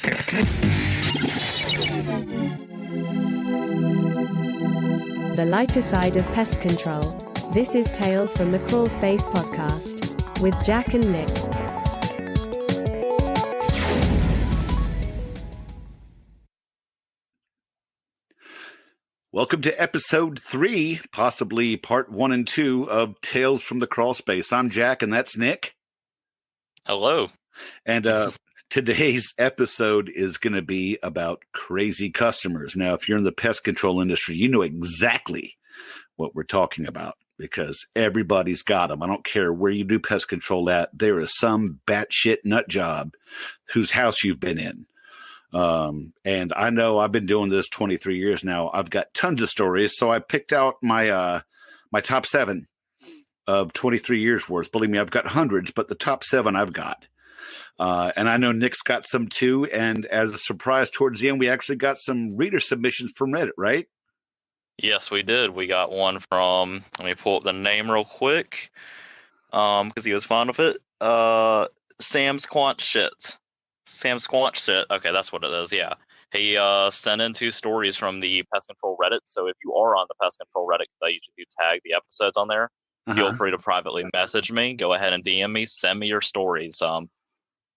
The lighter side of pest control. This is Tales from the Crawl Space podcast with Jack and Nick. Welcome to episode 3, possibly part 1 and 2 of Tales from the Crawl Space. I'm Jack, and that's Nick. Hello. And today's episode is going to be about crazy customers. Now, if you're in the pest control industry, you know exactly what we're talking about because everybody's got them. I don't care where you do pest control at. There is some batshit nut job whose house you've been in. And I know I've been doing this 23 years now. I've got tons of stories. So I picked out my top 7 of 23 years worth. Believe me, I've got hundreds, but the top 7 I've got. And I know Nick's got some too. And as a surprise towards the end, we actually got some reader submissions from Reddit, right? Yes, we did. We got one from, let me pull up the name real quick. Because he was fond of it. Sam Squanch Shit. Sam Squanch Shit. Okay, that's what it is. Yeah. He sent in 2 stories from the Pest Control Reddit. So if you are on the Pest Control Reddit, because I usually do tag the episodes on there, feel free to privately message me. Go ahead and DM me. Send me your stories.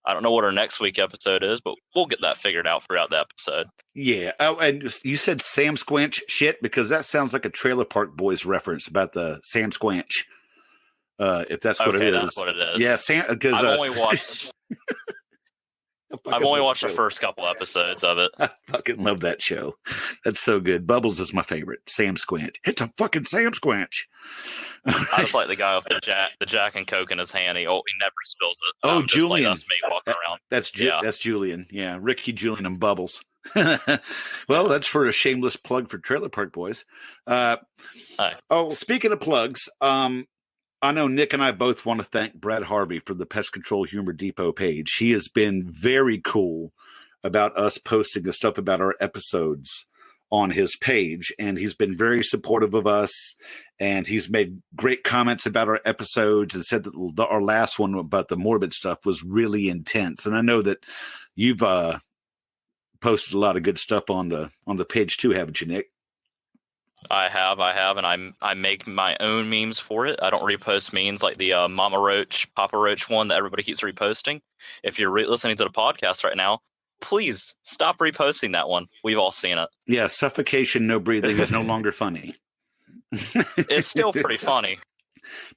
I don't know what our next week episode is, but we'll get that figured out throughout the episode. Yeah. Oh, and you said Sam Squanch Shit because that sounds like a Trailer Park Boys reference about the Sam Squanch. If that's what it is. That's what it is. Yeah, Sam. Because I've only watched. I've only watched the first couple episodes of it. I fucking love that show. That's so good. Bubbles is my favorite. Sam Squanch. It's a fucking Sam Squanch. I just like the guy with the Jack and Coke in his hand. He never spills it. Oh, Julian. Julian. Just like us, me walking around. That's Julian. Yeah, Ricky, Julian, and Bubbles. Well, that's for a shameless plug for Trailer Park Boys. Oh, speaking of plugs, I know Nick and I both want to thank Brad Harvey for the Pest Control Humor Depot page. He has been very cool about us posting the stuff about our episodes on his page, and he's been very supportive of us, and he's made great comments about our episodes and said that our last one about the morbid stuff was really intense. And I know that you've posted a lot of good stuff on the page too, haven't you, Nick? I have, and I make my own memes for it. I don't repost memes like the Mama Roach, Papa Roach one that everybody keeps reposting. If you're listening to the podcast right now, please stop reposting that one. We've all seen it. Yeah, suffocation, no breathing is no longer funny. It's still pretty funny.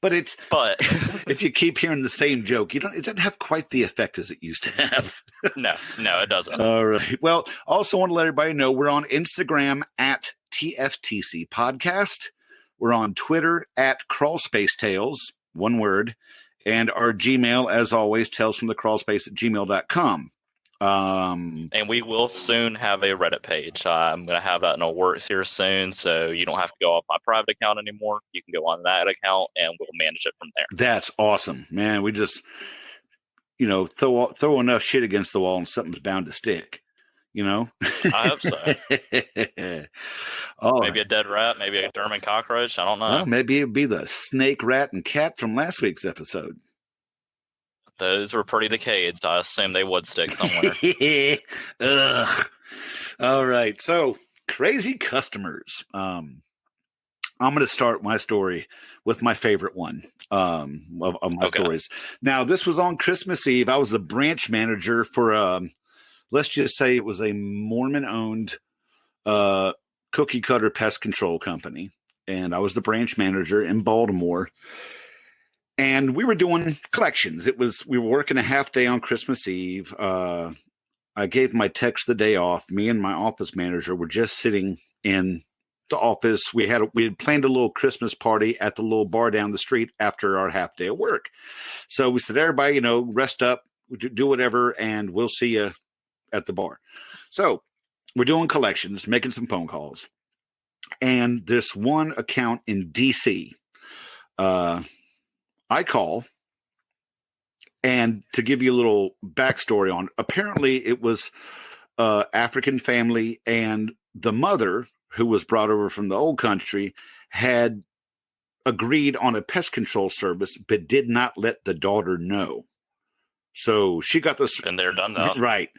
But if you keep hearing the same joke, it doesn't have quite the effect as it used to have. No, it doesn't. All right. Well, also want to let everybody know we're on Instagram at TFTC Podcast. We're on Twitter at CrawlSpaceTales, one word, and our Gmail, as always, talesfromthecrawlspace@gmail.com. And we will soon have a Reddit page. I'm going to have that in the works here soon, so you don't have to go off my private account anymore. You can go on that account, and we'll manage it from there. That's awesome, man. We just, throw enough shit against the wall, and something's bound to stick. I hope so. Maybe a dead rat, maybe a German cockroach. I don't know. Well, maybe it'd be the snake, rat, and cat from last week's episode. Those were pretty decayed, so I assume they would stick somewhere. Ugh. All right. So, crazy customers. I'm going to start my story with my favorite one of my stories. Now, this was on Christmas Eve. I was the branch manager for, let's just say it was a Mormon-owned cookie cutter pest control company. And I was the branch manager in Baltimore. And we were doing collections. We were working a half day on Christmas Eve. I gave my techs the day off. Me and my office manager were just sitting in the office. We had planned a little Christmas party at the little bar down the street after our half day of work. So we said, everybody, rest up, do whatever, and we'll see you at the bar. So we're doing collections, making some phone calls. And this one account in DC, I call, and to give you a little backstory on, apparently it was African family, and the mother, who was brought over from the old country, had agreed on a pest control service, but did not let the daughter know. So she got this. And they're done now. Right.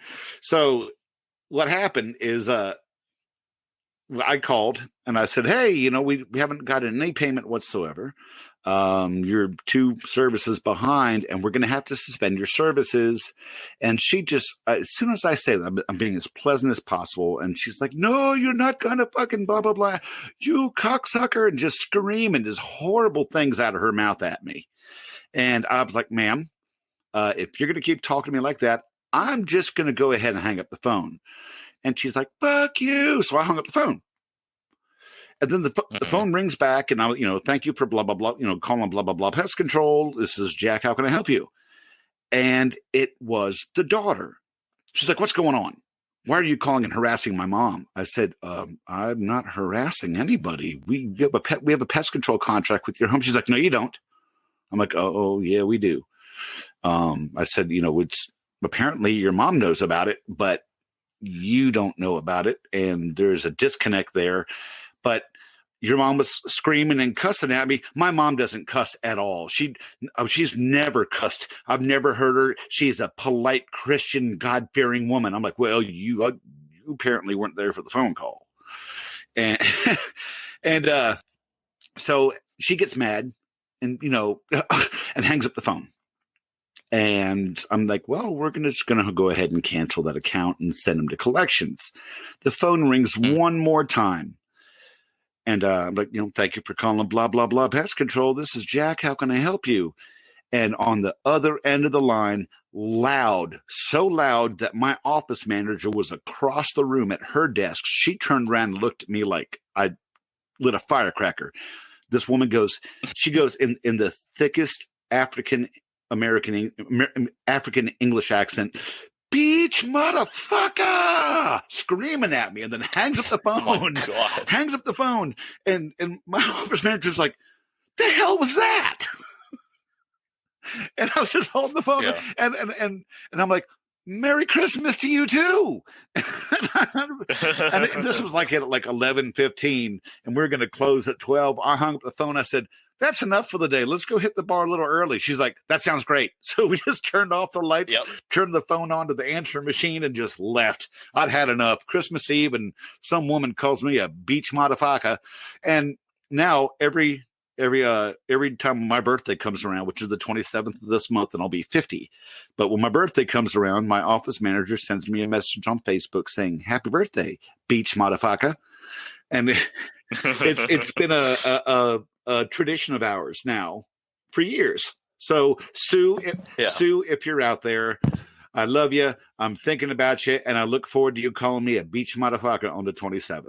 So what happened is I called and I said, hey, we haven't gotten any payment whatsoever. You're 2 services behind and we're going to have to suspend your services. And she just, as soon as I say that, I'm being as pleasant as possible. And she's like, no, you're not going to fucking blah, blah, blah. You cocksucker, and just screaming just horrible things out of her mouth at me. And I was like, ma'am, if you're going to keep talking to me like that, I'm just going to go ahead and hang up the phone. And she's like, fuck you. So I hung up the phone. And then the phone rings back, and I, thank you for blah, blah, blah, calling blah, blah, blah, pest control. This is Jack. How can I help you? And it was the daughter. She's like, what's going on? Why are you calling and harassing my mom? I said, I'm not harassing anybody. We have a pest control contract with your home. She's like, no, you don't. I'm like, oh yeah, we do. I said, it's apparently your mom knows about it, but you don't know about it. And there's a disconnect there. But your mom was screaming and cussing at me. My mom doesn't cuss at all. She's never cussed. I've never heard her. She's a polite Christian, God-fearing woman. I'm like, well, you apparently weren't there for the phone call. And so she gets mad and, and hangs up the phone. And I'm like, well, we're just going to go ahead and cancel that account and send them to collections. The phone rings one more time. And I'm like, thank you for calling blah, blah, blah pest control. This is Jack. How can I help you? And on the other end of the line, loud, so loud that my office manager was across the room at her desk. She turned around and looked at me like I lit a firecracker. This woman goes in the thickest African English accent, beach motherfucker, screaming at me, and then hangs up the phone. Oh hangs up the phone, and my office manager's like, the hell was that? And I was just holding the phone, and I'm like, Merry Christmas to you too. And this was like at 11:15, and we we're going to close at 12. I hung up the phone. I said, that's enough for the day. Let's go hit the bar a little early. She's like, that sounds great. So we just turned off the lights, turned the phone on to the answering machine, and just left. I'd had enough. Christmas Eve, and some woman calls me a beach motherfucker. And now every time my birthday comes around, which is the 27th of this month, and I'll be 50. But when my birthday comes around, my office manager sends me a message on Facebook saying, happy birthday, beach motherfucker. And it's been a tradition of ours now for years. So Sue, if you're out there, I love you. I'm thinking about you, and I look forward to you calling me a beach motherfucker on the 27th.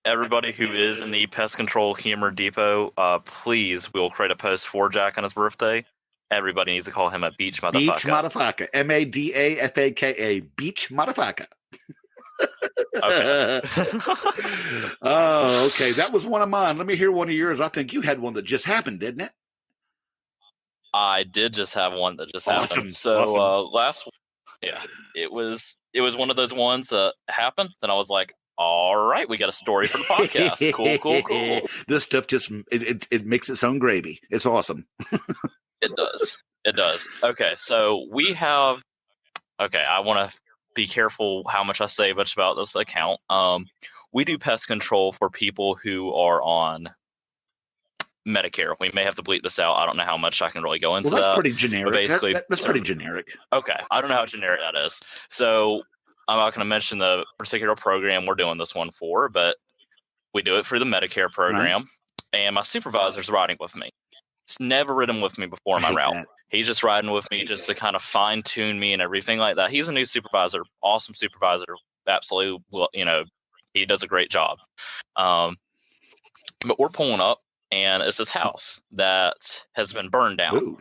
Everybody who is in the Pest Control Humor Depot, please, we'll create a post for Jack on his birthday. Everybody needs to call him a beach motherfucker. Beach motherfucker. MADAFAKA. Beach motherfucker. Okay. Oh, okay. That was one of mine. Let me hear one of yours. I think you had one that just happened, didn't it? I did just have one that just Awesome. happened. So Awesome. it was one of those ones that happened. Then I was like, all right, we got a story for the podcast. Cool. This stuff just it makes its own gravy. It's awesome. It does. Okay, so we have. Okay, I want to be careful how much I say much about this account. We do pest control for people who are on Medicare. We may have to bleep this out. I don't know how much I can really go into that's that. Pretty generic. Basically, that's pretty generic. Okay, I don't know how generic that is. So I'm not going to mention the particular program we're doing this one for, but we do it for the Medicare program. Right. And my supervisor's riding with me. He's never ridden with me before my route. That. He's just riding with me just to kind of fine tune me and everything like that. He's a new supervisor, awesome supervisor. Absolutely. Well, he does a great job. But we're pulling up, and it's this house that has been burned down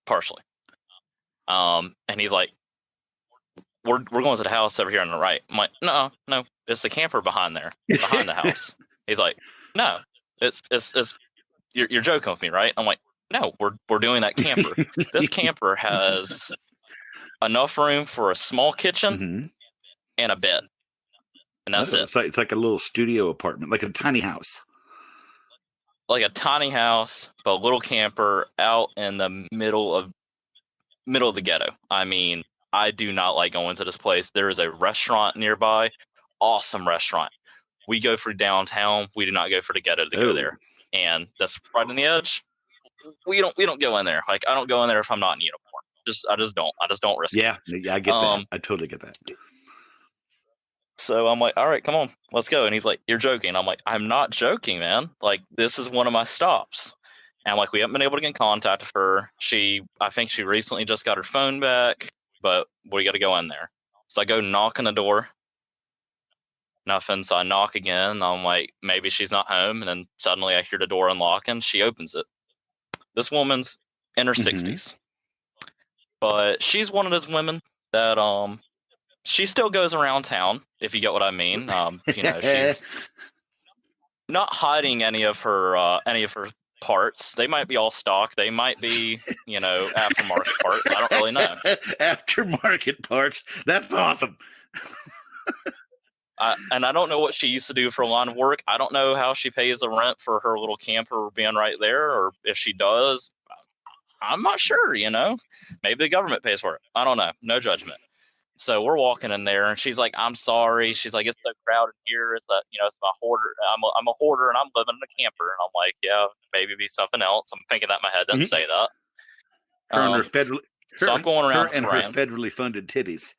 partially. And he's like, we're going to the house over here on the right. I'm like, no, it's the camper behind there, behind the house. He's like, no, it's you're joking with me, right? I'm like, no, we're doing that camper. This camper has enough room for a small kitchen and a bed, and that's it. It's like a little studio apartment, like a tiny house. Like a tiny house, but a little camper out in the middle of middle of the ghetto. I mean, I do not like going to this place. There is a restaurant nearby, awesome restaurant. We go for downtown. We do not go for the ghetto to go there, and that's right on the edge. We don't go in there. Like, I don't go in there if I'm not in uniform. I just don't risk it. Yeah, I get that. I totally get that. So I'm like, all right, come on, let's go. And he's like, you're joking. I'm like, I'm not joking, man. Like, this is one of my stops. And like, we haven't been able to get in contact with her. I think she recently just got her phone back, but we got to go in there. So I go knock on the door. Nothing. So I knock again. I'm like, maybe she's not home. And then suddenly I hear the door unlocking. She opens it. This woman's in her 60s. But she's one of those women that she still goes around town, if you get what I mean. She's not hiding any of her parts. They might be all stock. They might be, aftermarket parts. I don't really know. Aftermarket parts. That's awesome. And I don't know what she used to do for a line of work. I don't know how she pays the rent for her little camper being right there, or if she does. I'm not sure, Maybe the government pays for it. I don't know. No judgment. So we're walking in there, and she's like, I'm sorry. She's like, it's so crowded here. It's my hoarder. I'm a hoarder, and I'm living in a camper. And I'm like, yeah, maybe be something else. I'm thinking that in my head. Doesn't say that. So I'm going around and her federally funded titties.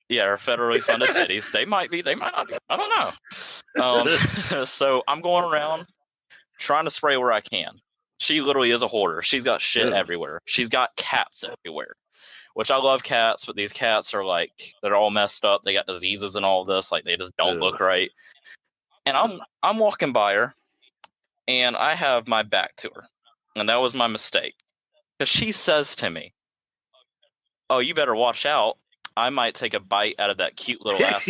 Yeah, her federally funded titties. They might be. They might not be. I don't know. So I'm going around trying to spray where I can. She literally is a hoarder. She's got shit everywhere. She's got cats everywhere, which I love cats, but these cats are like, they're all messed up. They got diseases and all this. Like, they just don't look right. And I'm walking by her, and I have my back to her. And that was my mistake. Because she says to me, oh, you better watch out. I might take a bite out of that cute little ass.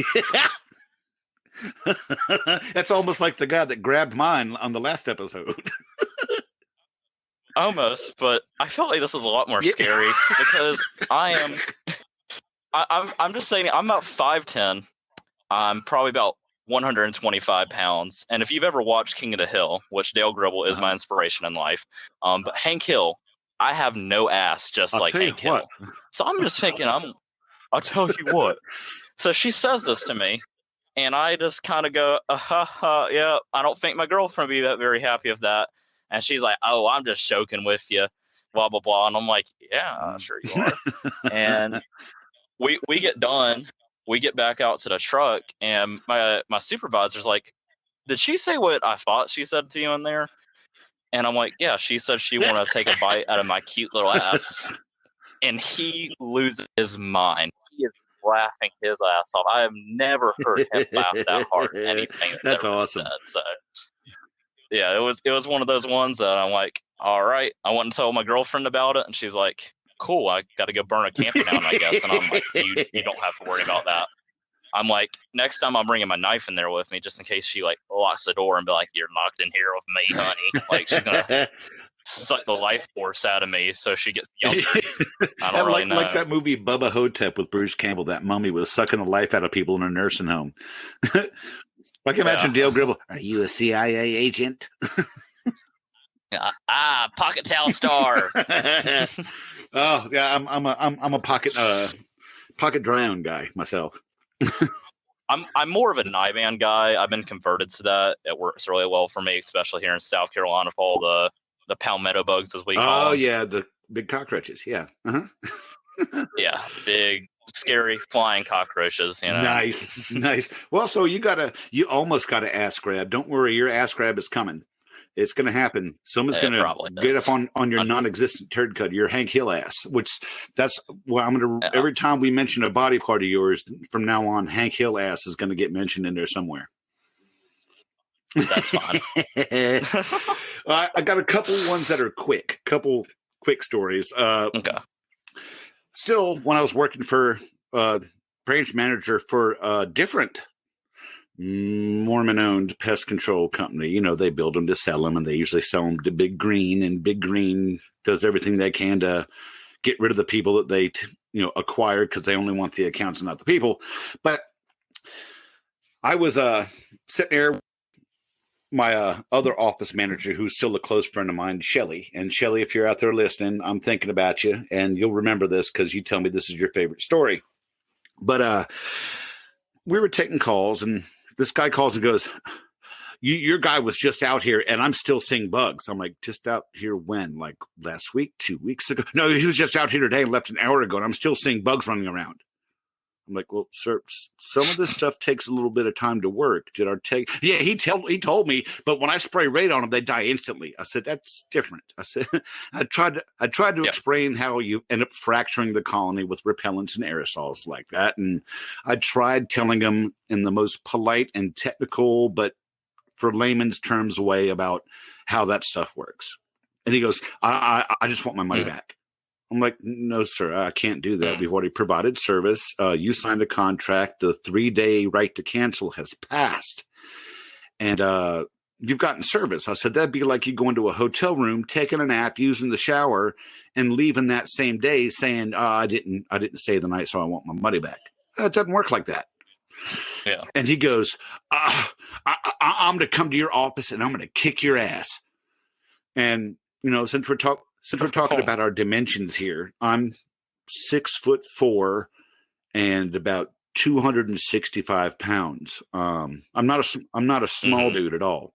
That's almost like the guy that grabbed mine on the last episode. Almost, but I felt like this was a lot more scary because I'm just saying, I'm about 5'10". I'm probably about 125 pounds. And if you've ever watched King of the Hill, which Dale Gribble is my inspiration in life, but Hank Hill, I have no ass just like Hank Hill. So I'm just thinking, I'll tell you what. So she says this to me, and I just kind of go, yeah, I don't think my girlfriend would be that very happy with that. And she's like, oh, I'm just joking with you, blah, blah, blah. And I'm like, yeah, sure you are. And we get done. We get back out to the truck, and my supervisor's like, did she say what I thought she said to you in there? And I'm like, yeah, she said she wanted to take a bite out of my cute little ass. And he loses his mind. He is laughing his ass off. I have never heard him laugh that hard at anything that's ever awesome. Said. So yeah, it was one of those ones that I'm like, all right. I went and told my girlfriend about it, and she's like, cool, I got to go burn a camper down, I guess. And I'm like, you don't have to worry about that. I'm like, next time I'm bringing my knife in there with me, just in case she like locks the door and be like, you're locked in here with me, honey. Like, she's gonna suck the life force out of me so she gets younger. I don't really know. Like that movie Bubba Hotep with Bruce Campbell. That mummy was sucking the life out of people in a nursing home. I can imagine Dale Gribble. Are you a CIA agent? Pocket towel star. Oh yeah, I'm a pocket drown guy myself. I'm more of a Nyban guy. I've been converted to that. It works really well for me, especially here in South Carolina with all the palmetto bugs, as we call them. Oh yeah, the big cockroaches. Yeah. Uh-huh. Yeah, big, scary flying cockroaches. Nice. Well, so you almost got an ass grab. Don't worry, your ass grab is coming. It's going to happen. Someone's going to get up on your non-existent turd cut, your Hank Hill ass, that's what I'm going to, every time we mention a body part of yours from now on, Hank Hill ass is going to get mentioned in there somewhere. That's fine. I got a couple ones that are couple quick stories. Okay. Still, when I was working for branch manager for a different Mormon-owned pest control company, they build them to sell them, and they usually sell them to Big Green, and Big Green does everything they can to get rid of the people that they acquired, because they only want the accounts and not the people. But I was sitting there my other office manager, who's still a close friend of mine, Shelly. And Shelly, if you're out there listening, I'm thinking about you, and you'll remember this because you tell me this is your favorite story. But we were taking calls, and this guy calls and goes, your guy was just out here, and I'm still seeing bugs. I'm like, just out here when? Like last week, 2 weeks ago? No, he was just out here today and left an hour ago, and I'm still seeing bugs running around. I'm like, well, sir, some of this stuff takes a little bit of time to work. Yeah, he told me, but when I spray Raid on them, they die instantly. I said, that's different. I said, I tried to explain how you end up fracturing the colony with repellents and aerosols like that. And I tried telling him in the most polite and technical, but for layman's terms way about how that stuff works. And he goes, I just want my money back. I'm like, no, sir, I can't do that. We've already provided service. You signed a contract. The 3-day right to cancel has passed. And you've gotten service. I said, that'd be like you going to a hotel room, taking a nap, using the shower, and leaving that same day saying, I didn't stay the night, so I want my money back. It doesn't work like that. Yeah. And he goes, I'm going to come to your office and I'm going to kick your ass. And, since we're talking about our dimensions here, I'm 6'4" and about 265 pounds. I'm not a small dude at all.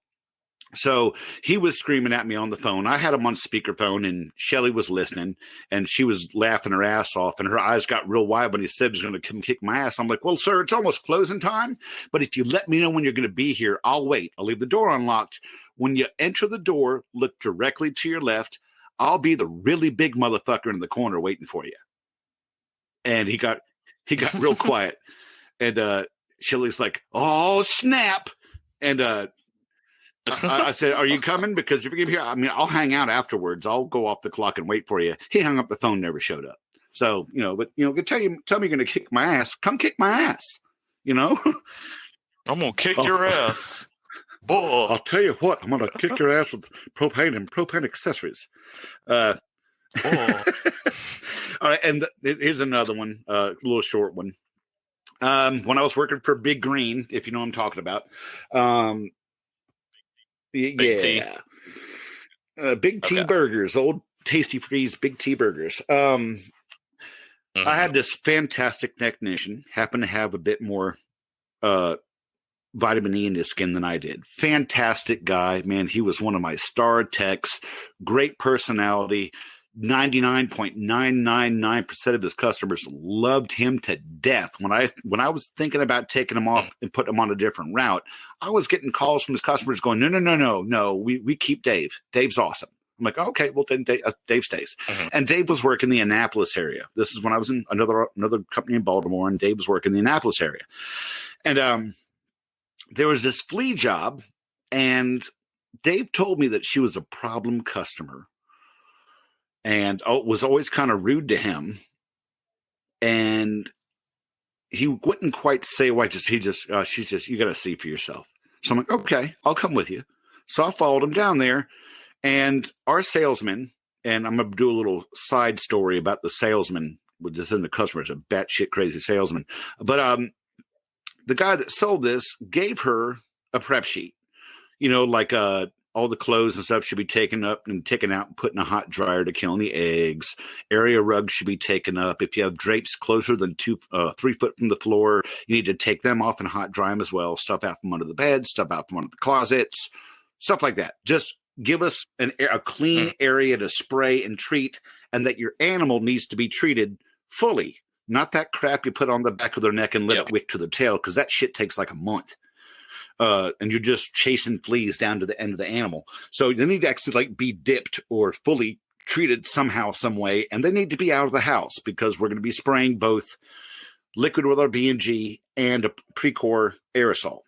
So he was screaming at me on the phone. I had him on speakerphone, and Shelly was listening, and she was laughing her ass off, and her eyes got real wide when he said he was going to come kick my ass. I'm like, well, sir, it's almost closing time, but if you let me know when you're going to be here, I'll wait. I'll leave the door unlocked. When you enter the door, look directly to your left. I'll be the really big motherfucker in the corner waiting for you. And he got real quiet. And Shelly's like, oh, snap. And I said, are you coming? Because if you're here, I'll hang out afterwards. I'll go off the clock and wait for you. He hung up the phone, never showed up. So, tell me you're going to kick my ass. Come kick my ass, I'm going to kick your ass. Boy. I'll tell you what, I'm going to kick your ass with propane and propane accessories. All right. And here's another one, a little short one. When I was working for Big Green, if you know what I'm talking about, Big T Burgers, old Tasty Freeze Big T Burgers. I had this fantastic technician, happened to have a bit more vitamin E in his skin than I did. Fantastic guy, man. He was one of my star techs. Great personality. 99.999% of his customers loved him to death. When I was thinking about taking him off and putting him on a different route, I was getting calls from his customers going, no, we keep Dave. Dave's awesome. I'm like, okay, well then Dave stays. And Dave was working the Annapolis area. This is when I was in another company in Baltimore, and Dave was working the Annapolis area. And there was this flea job, and Dave told me that she was a problem customer. And was always kind of rude to him, and he wouldn't quite say why. She's just, you got to see for yourself. So I'm like, okay, I'll come with you. So I followed him down there, and our salesman, and I'm going to do a little side story about the salesman, which is in the customer, is a batshit crazy salesman. But the guy that sold this gave her a prep sheet, like all the clothes and stuff should be taken up and taken out and put in a hot dryer to kill any eggs. Area rugs should be taken up. If you have drapes closer than 3 foot from the floor, you need to take them off and hot dry them as well. Stuff out from under the bed, stuff out from under the closets, stuff like that. Just give us a clean area to spray and treat, and that your animal needs to be treated fully. Not that crap you put on the back of their neck and let it wick to the tail, because that shit takes like a month. And you're just chasing fleas down to the end of the animal. So they need to actually be dipped or fully treated somehow, some way. And they need to be out of the house, because we're going to be spraying both liquid with our B&G and a Precor aerosol.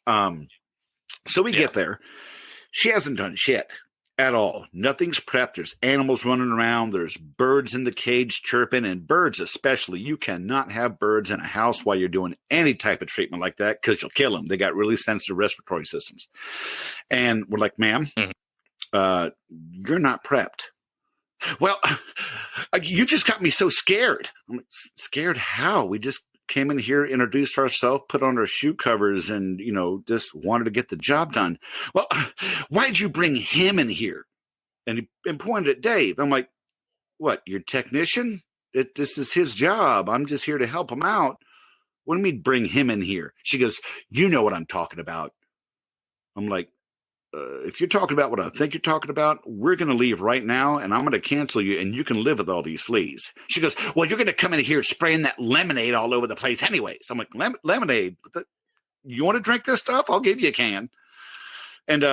So we get there. She hasn't done shit at all. Nothing's prepped. There's animals running around. There's birds in the cage chirping, and birds especially. You cannot have birds in a house while you're doing any type of treatment like that, because you'll kill them. They got really sensitive respiratory systems. And we're like, ma'am, you're not prepped. Well, you just got me so scared. I'm like, scared how? We just came in here, introduced ourselves, put on our shoe covers, and, just wanted to get the job done. Well, why'd you bring him in here? And he pointed at Dave. I'm like, what, your technician? This is his job. I'm just here to help him out. What do you mean bring him in here? She goes, you know what I'm talking about. I'm like, if you're talking about what I think you're talking about, we're going to leave right now, and I'm going to cancel you, and you can live with all these fleas. She goes, well, you're going to come in here spraying that lemonade all over the place anyways. I'm like, lemonade? You want to drink this stuff? I'll give you a can. And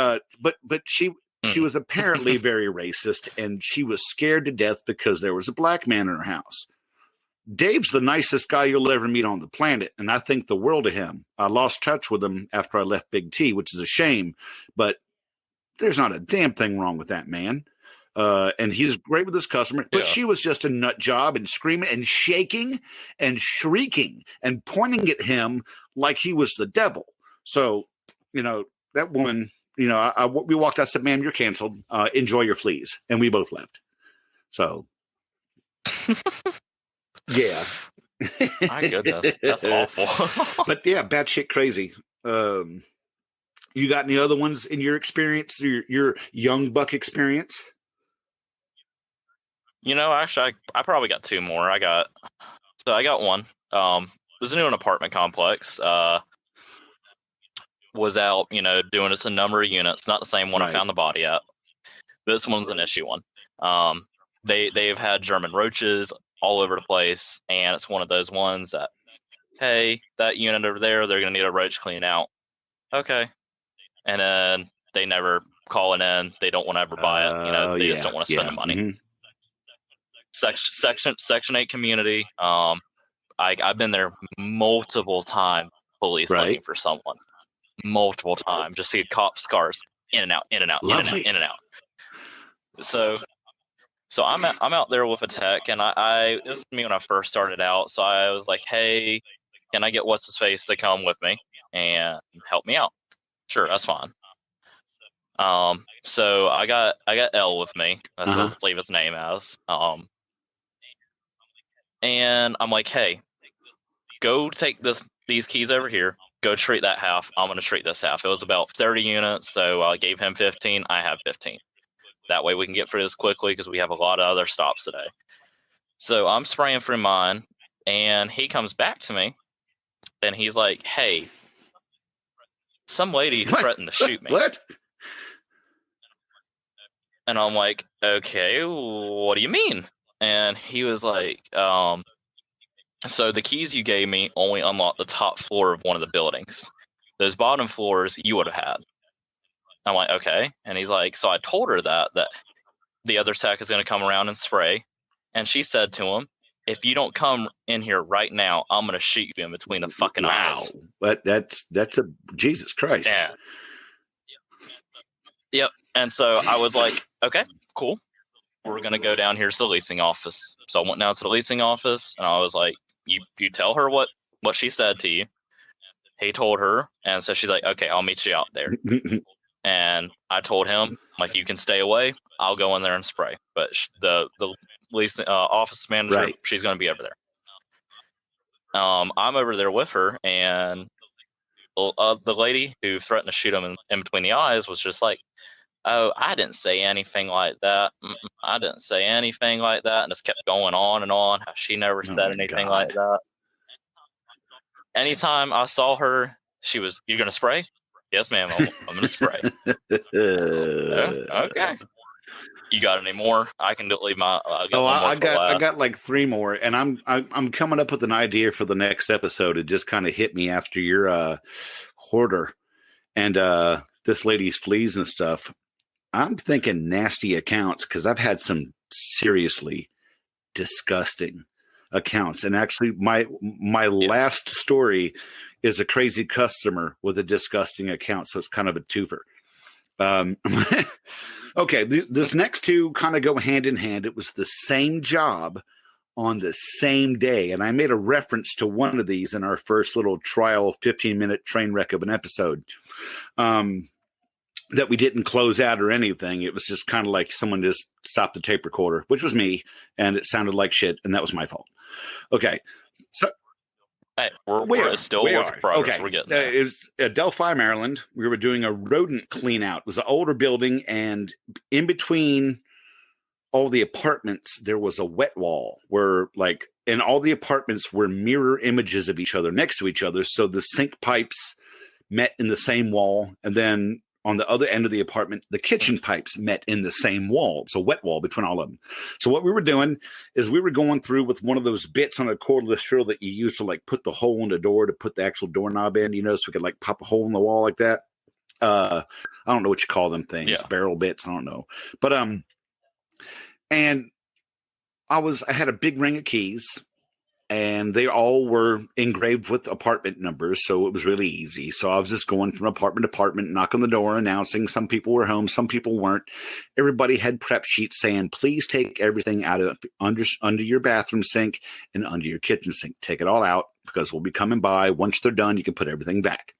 but she was apparently very racist, and she was scared to death because there was a black man in her house. Dave's the nicest guy you'll ever meet on the planet, and I think the world of him. I lost touch with him after I left Big T, which is a shame, but there's not a damn thing wrong with that man. And he's great with his customer, but she was just a nut job and screaming and shaking and shrieking and pointing at him like he was the devil. So, that woman, we walked out and said, ma'am, you're canceled. Enjoy your fleas. And we both left. So, yeah. My goodness, that's awful. But yeah, batshit crazy. You got any other ones in your experience, your young buck experience? Actually, I probably got two more. I got one. It was new an apartment complex. Was out, doing this a number of units. Not the same one I found the body at. This one's an issue one. They've had German roaches all over the place, and it's one of those ones that, hey, that unit over there, they're gonna need a roach clean out. Okay. And then they never call it in. They don't want to ever buy it. They just don't want to spend the money. Mm-hmm. Section 8 community. I've been there multiple times. Police looking for someone. Multiple times. Just see cops cars in and out, in and out, Lovely. in and out. So I'm out there with a tech, and it was me when I first started out. So I was like, hey, can I get what's his face to come with me and help me out? Sure, that's fine. So I got L with me. That's what I'll leave his name as. And I'm like, hey, go take these keys over here. Go treat that half. I'm going to treat this half. It was about 30 units, so I gave him 15. I have 15. That way we can get through this quickly because we have a lot of other stops today. So I'm spraying through mine, and he comes back to me, and he's like, hey, some lady threatened to shoot me. What? And I'm like, okay, what do you mean? And he was like, so the keys you gave me only unlock the top floor of one of the buildings. Those bottom floors you would have had. I'm like, okay. And he's like, so I told her that the other tech is going to come around and spray. And she said to him, if you don't come in here right now, I'm going to shoot you in between the fucking eyes. But that's a Jesus Christ. Yeah. Yep. And so I was like, okay, cool. We're going to go down here to the leasing office. So I went down to the leasing office, and I was like, you tell her what she said to you. He told her, and so she's like, okay, I'll meet you out there. And I told him, like, you can stay away. I'll go in there and spray. But the leasing office manager, she's going to be over there. I'm over there with her, and the lady who threatened to shoot him in between the eyes was just like, oh, I didn't say anything like that. I didn't say anything like that. And just kept going on and on. How she never said anything like that. Anytime I saw her, she was, you're going to spray? Yes, ma'am. I'm going to spray. Okay. You got any more? I can leave my. I got like three more, and I'm coming up with an idea for the next episode. It just kind of hit me after your hoarder and this lady's fleas and stuff. I'm thinking nasty accounts because I've had some seriously disgusting accounts, and actually my last story is a crazy customer with a disgusting account, so it's kind of a twofer. Okay, this next two kind of go hand in hand. It was the same job on the same day, and I made a reference to one of these in our first little trial 15-minute train wreck of an episode that we didn't close out or anything. It was just kind of like someone just stopped the tape recorder, which was me, and it sounded like shit, and that was my fault. Okay, so Hey, we're still work in progress. Okay. We're getting there. It was Delphi, Maryland. We were doing a rodent clean out. It was an older building, and in between all the apartments, there was a wet wall where, like, and all the apartments were mirror images of each other next to each other. So the sink pipes met in the same wall, and then on the other end of the apartment, the kitchen pipes met in the same wall. It's a wet wall between all of them. So what we were doing is we were going through with one of those bits on a cordless drill that you use to, like, put the hole in the door to put the actual doorknob in, you know, so we could, like, pop a hole in the wall like that. I don't know what you call them things, barrel bits. I don't know. But, and I had a big ring of keys, and they all were engraved with apartment numbers, so it was really easy. So I was just going from apartment to apartment, knock on the door, announcing some people were home, some people weren't. Everybody had prep sheets saying, please take everything out of under your bathroom sink and under your kitchen sink. Take it all out, because we'll be coming by. Once they're done, you can put everything back.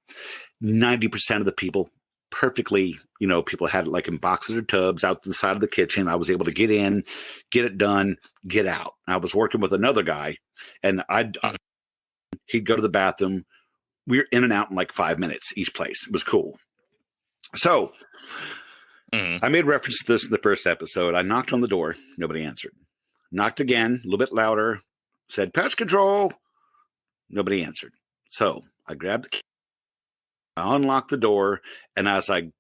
90% of the people perfectly, you know, people had it like in boxes or tubs out to the side of the kitchen. I was able to get in, get it done, get out. I was working with another guy, and he'd go to the bathroom. We were in and out in like 5 minutes each place. It was cool. So I made reference to this in the first episode. I knocked on the door. Nobody answered. Knocked again, a little bit louder. Said, pest control. Nobody answered. So I grabbed the key. I unlock the door, and as I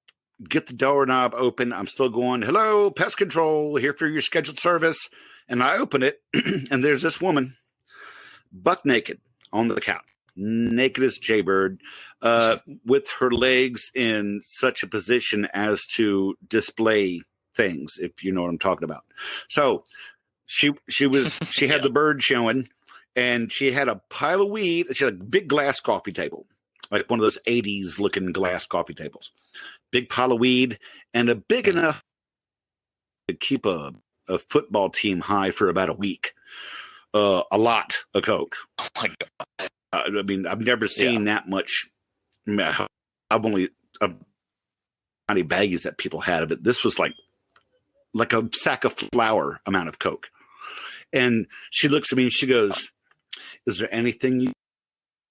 get the doorknob open, I'm still going, hello, pest control, here for your scheduled service. And I open it, and there's this woman, buck naked, on the couch, naked as Jaybird, with her legs in such a position as to display things, if you know what I'm talking about. So she had the bird showing, and she had a pile of weed. She had a big glass coffee table, like one of those 80s looking glass coffee tables. Big pile of weed, and a big enough to keep a football team high for about a week. A lot of coke. Oh my God. I mean, I've never seen that much. I've only many baggies that people had of it. This was like a sack of flour amount of coke. And she looks at me and she goes, is there anything you...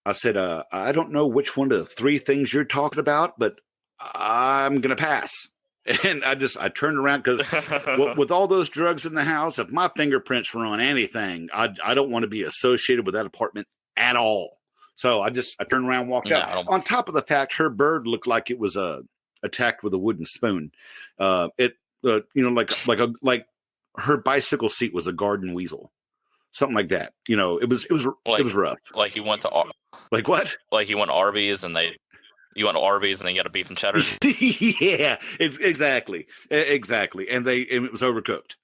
I said, I don't know which one of the three things you're talking about, but I'm going to pass. And I turned around because with all those drugs in the house, if my fingerprints were on anything, I don't want to be associated with that apartment at all. So I turned around and walked out. On top of the fact, her bird looked like it was attacked with a wooden spoon. Like her bicycle seat was a garden weasel. Something like that. You know, it was rough. Like you went to like what? Like you went to Arby's and you went to Arby's and they got a beef and cheddar. Yeah, exactly. And it was overcooked.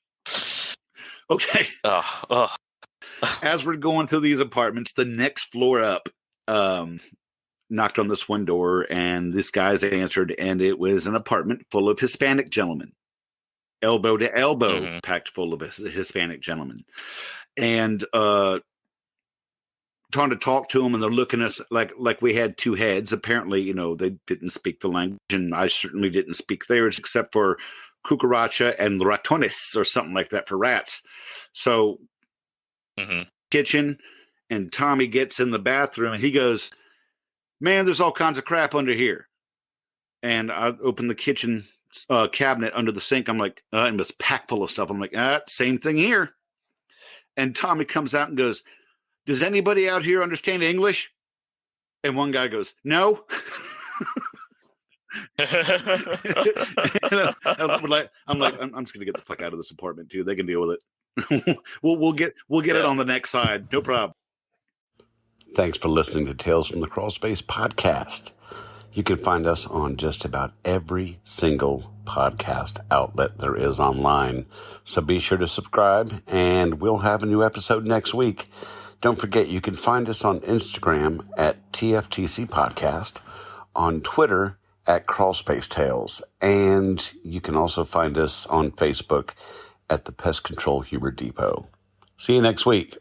Okay. As we're going through these apartments, the next floor up, knocked on this one door, and this guy's answered, and it was an apartment full of Hispanic gentlemen, elbow to elbow, packed full of Hispanic gentlemen. And trying to talk to them, and they're looking at us like we had two heads. Apparently, you know, they didn't speak the language, and I certainly didn't speak theirs, except for cucaracha and ratones or something like that for rats. So, kitchen, and Tommy gets in the bathroom, and he goes, man, there's all kinds of crap under here. And I open the kitchen cabinet under the sink. I'm like, and it was packed full of stuff. I'm like, same thing here. And Tommy comes out and goes, does anybody out here understand English? And one guy goes, no. I'm just going to get the fuck out of this apartment too. They can deal with it. we'll get it on the next side. No problem. Thanks for listening to Tales from the Crawl Space podcast. You can find us on just about every single podcast outlet there is online. So be sure to subscribe, and we'll have a new episode next week. Don't forget, you can find us on Instagram at TFTC Podcast, on Twitter at Crawl Space Tales, and you can also find us on Facebook at the Pest Control Humor Depot. See you next week.